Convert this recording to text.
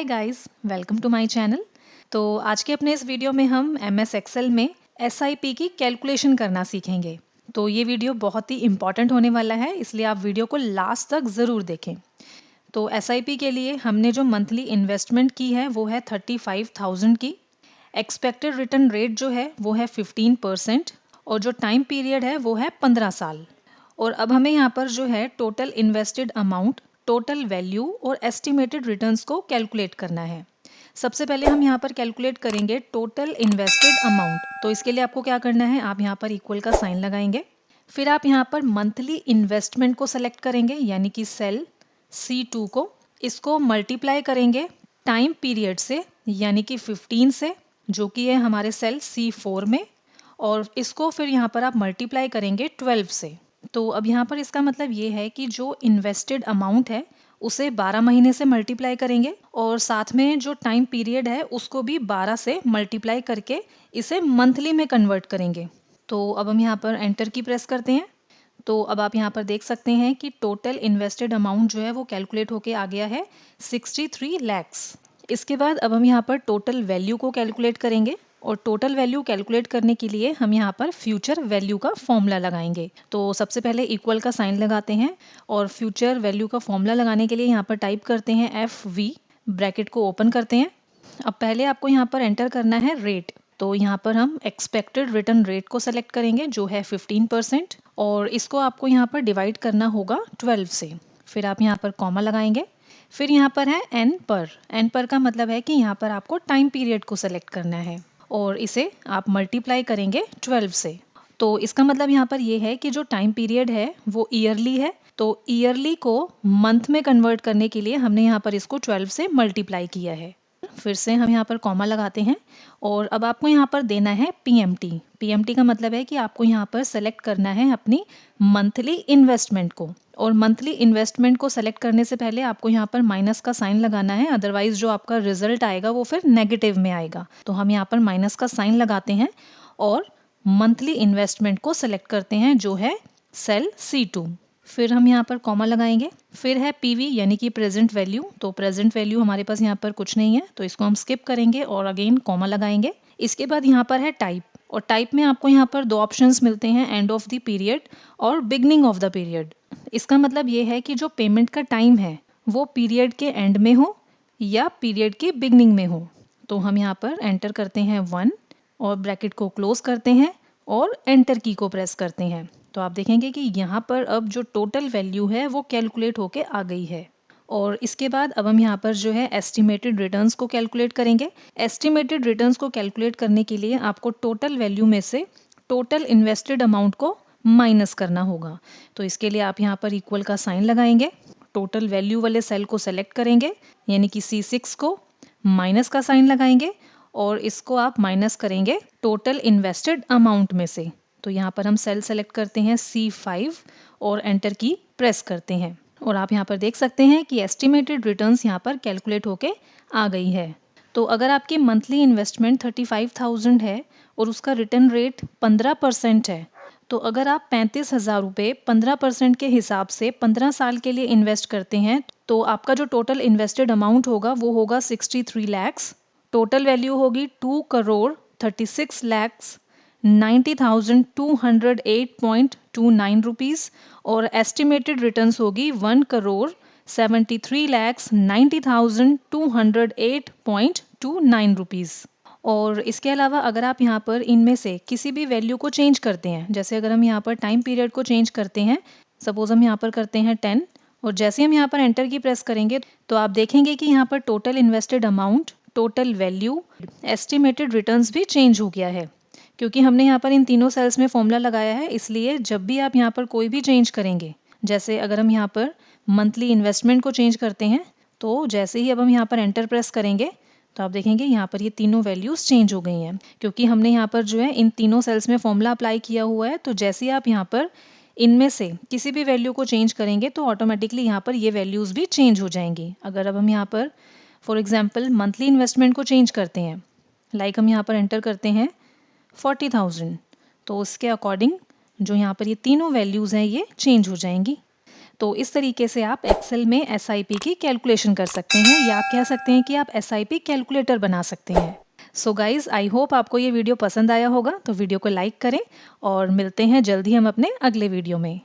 Hi guys, welcome to my channel. तो आज के अपने इस वीडियो में हम MS एक्सेल में SIP की कैलकुलेशन करना सीखेंगे। तो ये वीडियो बहुत ही इम्पॉर्टेंट होने वाला है, इसलिए आप वीडियो को लास्ट तक ज़रूर देखें। तो SIP के लिए हमने जो मंथली इन्वेस्टमेंट की है वो है 35,000 की। एक्सपेक्टेड रिटर्न रेट जो है वो है 15% और जो टाइम पीरियड है वो है 15 साल। और अब हमें यहाँ पर जो है total invested amount, total value और एस्टिमेटेड रिटर्न्स को कैलकुलेट करना है। सबसे पहले हम यहाँ पर कैलकुलेट करेंगे टोटल इन्वेस्टेड अमाउंट। तो इसके लिए आपको क्या करना है, आप यहाँ पर इक्वल का साइन लगाएंगे। फिर आप यहाँ पर मंथली इन्वेस्टमेंट को सेलेक्ट करेंगे, यानी कि सेल C2 को। इसको मल्टीप्लाई करेंगे टाइम पीरियड से, यानी कि 15 से, जो कि है हमारे सेल C4 में। और इसको फिर यहाँ पर आप मल्टीप्लाई करेंगे 12 से। तो अब यहाँ पर इसका मतलब ये है कि जो इन्वेस्टेड अमाउंट है उसे 12 महीने से मल्टीप्लाई करेंगे और साथ में जो टाइम पीरियड है उसको भी 12 से मल्टीप्लाई करके इसे मंथली में कन्वर्ट करेंगे। तो अब हम यहाँ पर एंटर की प्रेस करते हैं। तो अब आप यहाँ पर देख सकते हैं कि टोटल इन्वेस्टेड अमाउंट जो है वो कैलकुलेट होके आ गया है 63 लैक्स। इसके बाद अब हम यहाँ पर टोटल वैल्यू को कैलकुलेट करेंगे और टोटल वैल्यू कैलकुलेट करने के लिए हम यहाँ पर फ्यूचर वैल्यू का फॉर्मूला लगाएंगे। तो सबसे पहले इक्वल का साइन लगाते हैं और फ्यूचर वैल्यू का फॉर्मूला लगाने के लिए यहाँ पर टाइप करते हैं FV, ब्रैकेट को ओपन करते हैं। अब पहले आपको यहाँ पर एंटर करना है रेट। तो यहाँ पर हम एक्सपेक्टेड रिटर्न रेट को सेलेक्ट करेंगे जो है 15% और इसको आपको यहाँ पर डिवाइड करना होगा 12 से। फिर आप यहाँ पर कॉमा लगाएंगे। फिर यहाँ पर है एन पर का मतलब है कि यहाँ पर आपको टाइम पीरियड को सेलेक्ट करना है और इसे आप मल्टीप्लाई करेंगे 12 से। तो इसका मतलब यहाँ पर ये है कि जो टाइम पीरियड है वो ईयरली है, तो ईयरली को मंथ में कन्वर्ट करने के लिए हमने यहाँ पर इसको 12 से मल्टीप्लाई किया है। फिर से हम यहाँ पर कॉमा लगाते हैं और अब आपको यहाँ पर देना है PMT का मतलब है कि आपको यहाँ पर सेलेक्ट करना है अपनी मंथली इन्वेस्टमेंट को। और मंथली इन्वेस्टमेंट को सेलेक्ट करने से पहले आपको यहाँ पर माइनस का साइन लगाना है, अदरवाइज जो आपका रिजल्ट आएगा वो फिर नेगेटिव में आएगा। तो हम यहाँ पर माइनस का साइन लगाते हैं और मंथली इन्वेस्टमेंट को सेलेक्ट करते हैं जो है सेल C2। फिर हम यहाँ पर कॉमा लगाएंगे। फिर है PV यानी कि प्रेजेंट वैल्यू। तो प्रेजेंट वैल्यू हमारे पास यहाँ पर कुछ नहीं है, तो इसको हम स्किप करेंगे और अगेन कॉमा लगाएंगे। इसके बाद यहाँ पर है टाइप और टाइप में आपको यहाँ पर दो ऑप्शंस मिलते हैं, एंड ऑफ द पीरियड और बिगनिंग ऑफ द पीरियड। इसका मतलब ये है कि जो पेमेंट का टाइम है वो पीरियड के एंड में हो या पीरियड के बिगनिंग में हो। तो हम यहाँ पर एंटर करते हैं 1 और ब्रैकेट को क्लोज करते हैं और एंटर की को प्रेस करते हैं। तो आप देखेंगे कि यहाँ पर अब जो टोटल वैल्यू है वो कैलकुलेट होके आ गई है। और इसके बाद अब हम यहाँ पर जो है एस्टिमेटेड रिटर्न्स को कैलकुलेट करेंगे। एस्टिमेटेड रिटर्न्स को कैलकुलेट करने के लिए आपको टोटल वैल्यू में से टोटल इन्वेस्टेड अमाउंट को माइनस करना होगा। तो इसके लिए आप यहाँ पर इक्वल का साइन लगाएंगे, टोटल वैल्यू वाले सेल को सेलेक्ट करेंगे यानी कि C6 को, माइनस का साइन लगाएंगे और इसको आप माइनस करेंगे टोटल इन्वेस्टेड अमाउंट में से। तो यहाँ पर हम सेल सेलेक्ट करते हैं C5 और एंटर की प्रेस करते हैं और आप यहाँ पर देख सकते हैं कि एस्टिमेटेड रिटर्न्स यहाँ पर कैलकुलेट होके आ गई है। तो अगर आपकी मंथली इन्वेस्टमेंट 35,000 है और उसका रिटर्न रेट 15% है, तो अगर आप 35,000 रुपये 15% के हिसाब से 15 साल के लिए इन्वेस्ट करते हैं तो आपका जो टोटल इन्वेस्टेड अमाउंट होगा वो होगा 63 लैक्स। टोटल वैल्यू होगी 2,36,90,208.29 रुपीज़ और एस्टिमेटेड रिटर्न्स होगी 1,73,90,208.29 रुपीज़। और इसके अलावा अगर आप यहाँ पर इनमें से किसी भी वैल्यू को चेंज करते हैं, जैसे अगर हम यहाँ पर टाइम पीरियड को चेंज करते हैं, सपोज हम यहाँ पर करते हैं 10 और जैसे हम यहाँ पर एंटर की प्रेस करेंगे तो आप देखेंगे कि यहाँ पर total invested amount, total value, estimated returns भी चेंज हो गया है। क्योंकि हमने यहाँ पर इन तीनों सेल्स में फॉर्मूला लगाया है, इसलिए जब भी आप यहाँ पर कोई भी चेंज करेंगे, जैसे अगर हम यहाँ पर मंथली इन्वेस्टमेंट को चेंज करते हैं तो जैसे ही अब हम यहाँ पर एंटर प्रेस करेंगे तो आप देखेंगे यहाँ पर ये तीनों वैल्यूज चेंज हो गई हैं, क्योंकि हमने यहाँ पर जो है इन तीनों सेल्स में फॉर्मूला अप्लाई किया हुआ है। तो जैसे ही आप यहाँ पर इनमें से किसी भी वैल्यू को चेंज करेंगे तो ऑटोमेटिकली यहाँ पर ये वैल्यूज भी चेंज हो जाएंगी। अगर अब हम यहाँ पर फॉर एग्जाम्पल मंथली इन्वेस्टमेंट को चेंज करते हैं, लाइक हम यहाँ पर एंटर करते हैं 40,000, तो उसके अकॉर्डिंग जो यहाँ पर ये तीनों वैल्यूज़ हैं ये चेंज हो जाएंगी। तो इस तरीके से आप एक्सेल में SIP की कैलकुलेशन कर सकते हैं, या आप कह सकते हैं कि आप SIP कैलकुलेटर बना सकते हैं। सो गाइज, आई होप आपको ये वीडियो पसंद आया होगा। तो वीडियो को लाइक करें और मिलते हैं जल्द ही हम अपने अगले वीडियो में।